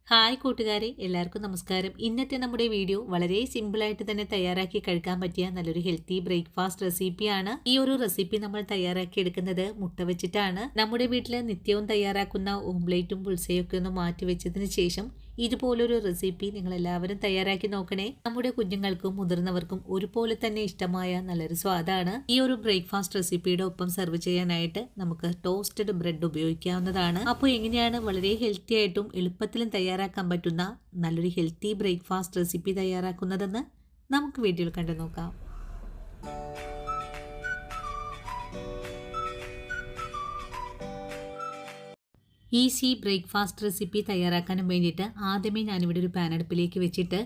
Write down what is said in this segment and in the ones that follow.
Hi കൂട്ടുകാരെ, എല്ലാവർക്കും നമസ്കാരം. ഇന്നത്തെ നമ്മുടെ വീഡിയോ വളരെ സിമ്പിളായിട്ട് തന്നെ തയ്യാറാക്കി കഴിക്കാൻ പറ്റിയ നല്ലൊരു ഹെൽത്തി ബ്രേക്ക്ഫാസ്റ്റ് റെസിപ്പിയാണ്. ഈ ഒരു റെസിപ്പി നമ്മൾ തയ്യാറാക്കി എടുക്കുന്നത് മുട്ട വെച്ചിട്ടാണ്. നമ്മുടെ വീട്ടിൽ നിത്യവും തയ്യാറാക്കുന്ന ഓംലേറ്റും പുൽസയും ഒക്കെ ഒന്ന് മാറ്റി വെച്ചതിന് ശേഷം ഇതുപോലൊരു റെസിപ്പി നിങ്ങൾ എല്ലാവരും തയ്യാറാക്കി നോക്കണേ. നമ്മുടെ കുഞ്ഞുങ്ങൾക്കും മുതിർന്നവർക്കും ഒരുപോലെ തന്നെ ഇഷ്ടമായ നല്ലൊരു സ്വാദാണ്. ഈ ഒരു ബ്രേക്ക്ഫാസ്റ്റ് റെസിപ്പിയുടെ ഒപ്പം സെർവ് ചെയ്യാനായിട്ട് നമുക്ക് ടോസ്റ്റഡ് ബ്രെഡ് ഉപയോഗിക്കാവുന്നതാണ്. അപ്പോൾ എങ്ങനെയാണ് വളരെ ഹെൽത്തി ആയിട്ടും എളുപ്പത്തിലും തയ്യാറാക്കാൻ പറ്റുന്ന നല്ലൊരു ഹെൽത്തി ബ്രേക്ക്ഫാസ്റ്റ് റെസിപ്പി തയ്യാറാക്കുന്നതെന്ന് നമുക്ക് വീഡിയോയിൽ കണ്ടു നോക്കാം. ഈസി ബ്രേക്ക്ഫാസ്റ്റ് റെസിപ്പി തയ്യാറാക്കാനും വേണ്ടിയിട്ട് ആദ്യമേ ഞാനിവിടെ ഒരു പാൻ അടുപ്പിലേക്ക് വെച്ചിട്ട്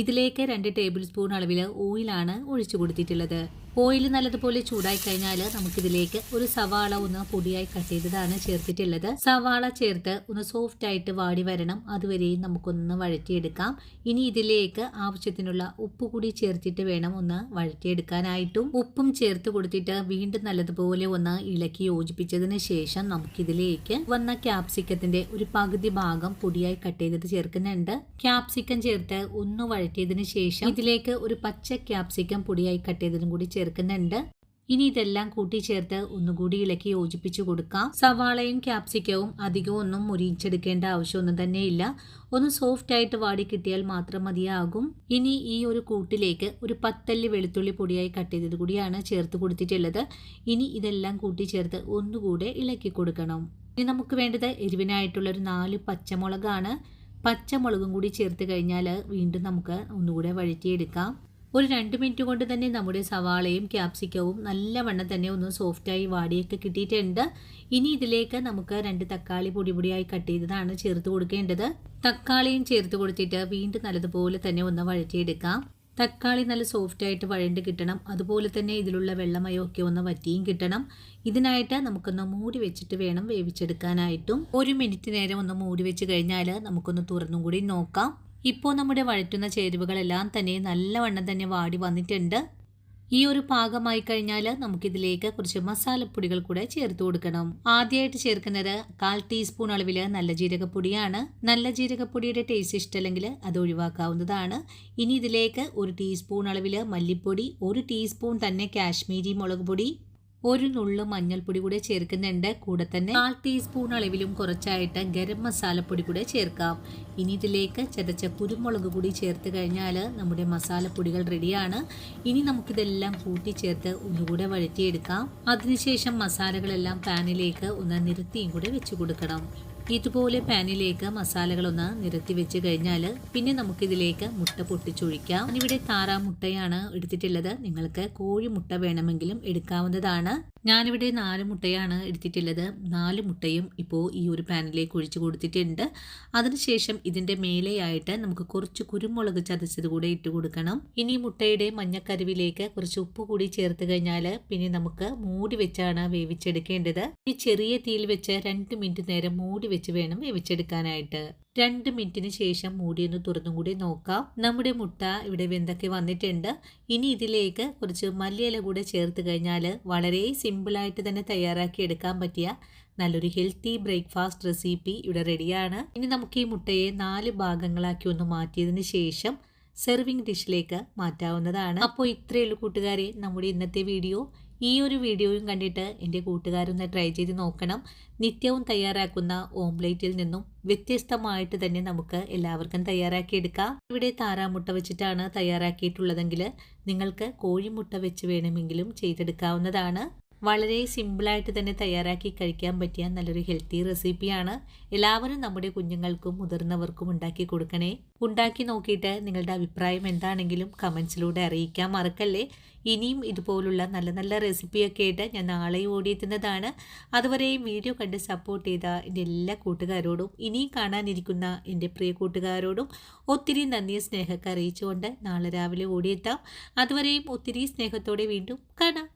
ഇതിലേക്ക് 2 ടേബിൾ സ്പൂൺ അളവിൽ ഓയിലാണ് ഒഴിച്ചു കൊടുത്തിട്ടുള്ളത്. ഓയിൽ നല്ലതുപോലെ ചൂടായി കഴിഞ്ഞാൽ നമുക്കിതിലേക്ക് ഒരു സവാള ഒന്ന് പൊടിയായി കട്ട് ചെയ്തതാണ് ചേർത്തിട്ടുള്ളത്. സവാള ചേർത്ത് ഒന്ന് സോഫ്റ്റ് ആയിട്ട് വാടി വരണം, അതുവരെയും നമുക്കൊന്ന് വഴറ്റിയെടുക്കാം. ഇനി ഇതിലേക്ക് ആവശ്യത്തിനുള്ള ഉപ്പ് കൂടി ചേർത്തിട്ട് വേണം ഒന്ന് വഴറ്റിയെടുക്കാനായിട്ടും. ഉപ്പും ചേർത്ത് കൊടുത്തിട്ട് വീണ്ടും നല്ലതുപോലെ ഒന്ന് ഇളക്കി യോജിപ്പിച്ചതിന് ശേഷം നമുക്കിതിലേക്ക് വന്ന ക്യാപ്സിക്കത്തിന്റെ ഒരു പകുതി ഭാഗം പൊടിയായി കട്ട് ചെയ്തത് ചേർക്കുന്നുണ്ട്. ക്യാപ്സിക്കം ചേർത്ത് ഒന്ന് വഴറ്റിയതിന് ശേഷം ഇതിലേക്ക് ഒരു പച്ച ക്യാപ്സിക്കം പൊടിയായി കട്ട് ചെയ്തതും കൂടി ചേർക്കുന്നുണ്ട്. ഇനി ഇതെല്ലാം കൂട്ടി ചേർത്ത് ഒന്നുകൂടി ഇളക്കി യോജിപ്പിച്ചു കൊടുക്കാം. സവാളയും ക്യാപ്സിക്കവും അധികം ഒന്നും മുരിച്ചെടുക്കേണ്ട ആവശ്യമൊന്നും തന്നെയില്ല. ഒന്ന് സോഫ്റ്റ് ആയിട്ട് വാടി കിട്ടിയാൽ മാത്രം മതിയാകും. ഇനി ഈ ഒരു കൂട്ടിലേക്ക് ഒരു 10 അല്ലി വെളുത്തുള്ളി പൊടിയായി കട്ട് ചെയ്തത് കൂടിയാണ് ചേർത്ത് കൊടുത്തിട്ടുള്ളത്. ഇനി ഇതെല്ലാം കൂട്ടി ചേർത്ത് ഒന്നുകൂടെ ഇളക്കി കൊടുക്കണം. ഇനി നമുക്ക് വേണ്ടത് എരിവിനായിട്ടുള്ള ഒരു 4 പച്ചമുളകാണ്. പച്ചമുളകും കൂടി ചേർത്ത് കഴിഞ്ഞാൽ വീണ്ടും നമുക്ക് ഒന്നുകൂടെ വഴറ്റിയെടുക്കാം. ഒരു 2 മിനിറ്റ് കൊണ്ട് തന്നെ നമ്മുടെ സവാളയും ക്യാപ്സിക്കവും നല്ലവണ്ണം തന്നെ ഒന്ന് സോഫ്റ്റായി വാടിയൊക്കെ കിട്ടിയിട്ടുണ്ട്. ഇനി ഇതിലേക്ക് നമുക്ക് 2 തക്കാളി പൊടിയായി കട്ട് ചെയ്തതാണ് ചേർത്ത് കൊടുക്കേണ്ടത്. തക്കാളിയും ചേർത്ത് കൊടുത്തിട്ട് വീണ്ടും നല്ലതുപോലെ തന്നെ ഒന്ന് വഴറ്റിയെടുക്കാം. തക്കാളി നല്ല സോഫ്റ്റ് ആയിട്ട് വഴണ്ട് കിട്ടണം, അതുപോലെ തന്നെ ഇതിലുള്ള വെള്ളമയമൊക്കെ ഒന്ന് വറ്റിയും കിട്ടണം. ഇതിനായിട്ട് നമുക്കൊന്ന് മൂടി വെച്ചിട്ട് വേണം വേവിച്ചെടുക്കാനായിട്ടും. 1 മിനിറ്റ് നേരം ഒന്ന് മൂടി വെച്ച് കഴിഞ്ഞാൽ നമുക്കൊന്ന് തുറന്നും കൂടി നോക്കാം. ഇപ്പോൾ നമ്മുടെ വഴറ്റുന്ന ചേരുവകളെല്ലാം തന്നെ നല്ലവണ്ണം തന്നെ വാടി വന്നിട്ടുണ്ട്. ഈ ഒരു പാകമായി കഴിഞ്ഞാൽ നമുക്കിതിലേക്ക് കുറച്ച് മസാലപ്പൊടികൾ കൂടെ ചേർത്ത് കൊടുക്കണം. ആദ്യമായിട്ട് ചേർക്കുന്നത് 1/4 ടീസ്പൂൺ അളവിൽ നല്ല ജീരകപ്പൊടിയാണ്. നല്ല ജീരകപ്പൊടിയുടെ ടേസ്റ്റ് ഇഷ്ടമല്ലെങ്കിൽ അത് ഒഴിവാക്കാവുന്നതാണ്. ഇനി ഇതിലേക്ക് 1 ടീസ്പൂൺ അളവിൽ മല്ലിപ്പൊടി, 1 ടീസ്പൂൺ തന്നെ കാശ്മീരി മുളക് പൊടി, 1 നുള്ളു മഞ്ഞൾപ്പൊടി കൂടെ ചേർക്കുന്നുണ്ട്. കൂടെ തന്നെ 1/4 ടീസ്പൂൺ അളവിലും കുറച്ചായിട്ട് ഗരം മസാലപ്പൊടി കൂടെ ചേർക്കാം. ഇനി ഇതിലേക്ക് ചതച്ച കുരുമുളക് കൂടി ചേർത്ത് കഴിഞ്ഞാൽ നമ്മുടെ മസാലപ്പൊടികൾ റെഡിയാണ്. ഇനി നമുക്കിതെല്ലാം കൂട്ടി ചേർത്ത് ഒന്നുകൂടെ വഴറ്റിയെടുക്കാം. അതിനുശേഷം മസാലകളെല്ലാം പാനിലേക്ക് ഒന്ന് നിരത്തിയും കൂടെ വെച്ച് കൊടുക്കണം. ഇതുപോലെ പാനിലേക്ക് മസാലകളൊന്ന് നിരത്തി വെച്ച് കഴിഞ്ഞാൽ പിന്നെ നമുക്കിതിലേക്ക് മുട്ട പൊട്ടിച്ചൊഴിക്കാം. ഇവിടെ താറാമുട്ടയാണ് എടുത്തിട്ടുള്ളത്. നിങ്ങൾക്ക് കോഴിമുട്ട വേണമെങ്കിലും എടുക്കാവുന്നതാണ്. ഞാനിവിടെ 4 മുട്ടയാണ് എടുത്തിട്ടുള്ളത്. 4 മുട്ടയും ഇപ്പോൾ ഈ ഒരു പാനിലേക്ക് ഒഴിച്ചു കൊടുത്തിട്ടുണ്ട്. അതിനുശേഷം ഇതിൻ്റെ മേലെയായിട്ട് നമുക്ക് കുറച്ച് കുരുമുളക് ചതച്ചത് കൂടെ ഇട്ട് കൊടുക്കണം. ഇനി മുട്ടയുടെ മഞ്ഞക്കരുവിലേക്ക് കുറച്ച് ഉപ്പ് കൂടി ചേർത്ത് കഴിഞ്ഞാൽ പിന്നെ നമുക്ക് മൂടി വെച്ചാണ് വേവിച്ചെടുക്കേണ്ടത്. ഈ ചെറിയ തീയിൽ വെച്ച് 2 മിനിറ്റ് നേരം മൂടി വെച്ച് വേണം വേവിച്ചെടുക്കാനായിട്ട്. 2 മിനിറ്റിന് ശേഷം മൂടിയൊന്ന് തുറന്നും കൂടി നോക്കാം. നമ്മുടെ മുട്ട ഇവിടെ വെന്തൊക്കെ വന്നിട്ടുണ്ട്. ഇനി ഇതിലേക്ക് കുറച്ച് മല്ലിയില കൂടെ ചേർത്ത് കഴിഞ്ഞാൽ വളരെ സിമ്പിളായിട്ട് തന്നെ തയ്യാറാക്കി എടുക്കാൻ പറ്റിയ നല്ലൊരു ഹെൽത്തി ബ്രേക്ക്ഫാസ്റ്റ് റെസിപ്പി ഇവിടെ റെഡിയാണ്. ഇനി നമുക്ക് ഈ മുട്ടയെ 4 ഭാഗങ്ങളാക്കി ഒന്ന് മാറ്റിയതിന് ശേഷം സെർവിങ് ഡിഷിലേക്ക് മാറ്റാവുന്നതാണ്. അപ്പോൾ ഇത്രയേ ഉള്ളൂ കൂട്ടുകാരെ നമ്മുടെ ഇന്നത്തെ വീഡിയോ. ഈ ഒരു വീഡിയോയും കണ്ടിട്ട് എൻ്റെ കൂട്ടുകാരൊന്ന് ട്രൈ ചെയ്ത് നോക്കണം. നിത്യവും തയ്യാറാക്കുന്ന ഓംലേറ്റിൽ നിന്നും വ്യത്യസ്തമായിട്ട് തന്നെ നമുക്ക് എല്ലാവർക്കും തയ്യാറാക്കിയെടുക്കാം. ഇവിടെ താറാമുട്ട വെച്ചിട്ടാണ് തയ്യാറാക്കിയിട്ടുള്ളതെങ്കിൽ നിങ്ങൾക്ക് കോഴിമുട്ട വെച്ച് വേണമെങ്കിലും ചെയ്തെടുക്കാവുന്നതാണ്. വളരെ സിമ്പിളായിട്ട് തന്നെ തയ്യാറാക്കി കഴിക്കാൻ പറ്റിയ നല്ലൊരു ഹെൽത്തി റെസിപ്പിയാണ്. എല്ലാവരും നമ്മുടെ കുഞ്ഞുങ്ങൾക്കും മുതിർന്നവർക്കും ഉണ്ടാക്കി കൊടുക്കണേ. ഉണ്ടാക്കി നോക്കിയിട്ട് നിങ്ങളുടെ അഭിപ്രായം എന്താണെങ്കിലും കമൻസിലൂടെ അറിയിക്കാൻ മറക്കല്ലേ. ഇനിയും ഇതുപോലുള്ള നല്ല നല്ല റെസിപ്പിയൊക്കെ ആയിട്ട് ഞാൻ നാളെ ഓടിയെത്തുന്നതാണ്. അതുവരെയും വീഡിയോ കണ്ട് സപ്പോർട്ട് ചെയ്ത എൻ്റെ എല്ലാ കൂട്ടുകാരോടും ഇനിയും കാണാനിരിക്കുന്ന എൻ്റെ പ്രിയ കൂട്ടുകാരോടും ഒത്തിരി നന്ദി സ്നേഹമൊക്കെ അറിയിച്ചുകൊണ്ട് നാളെ രാവിലെ ഓടിയെത്താം. അതുവരെയും ഒത്തിരി സ്നേഹത്തോടെ വീണ്ടും കാണാം.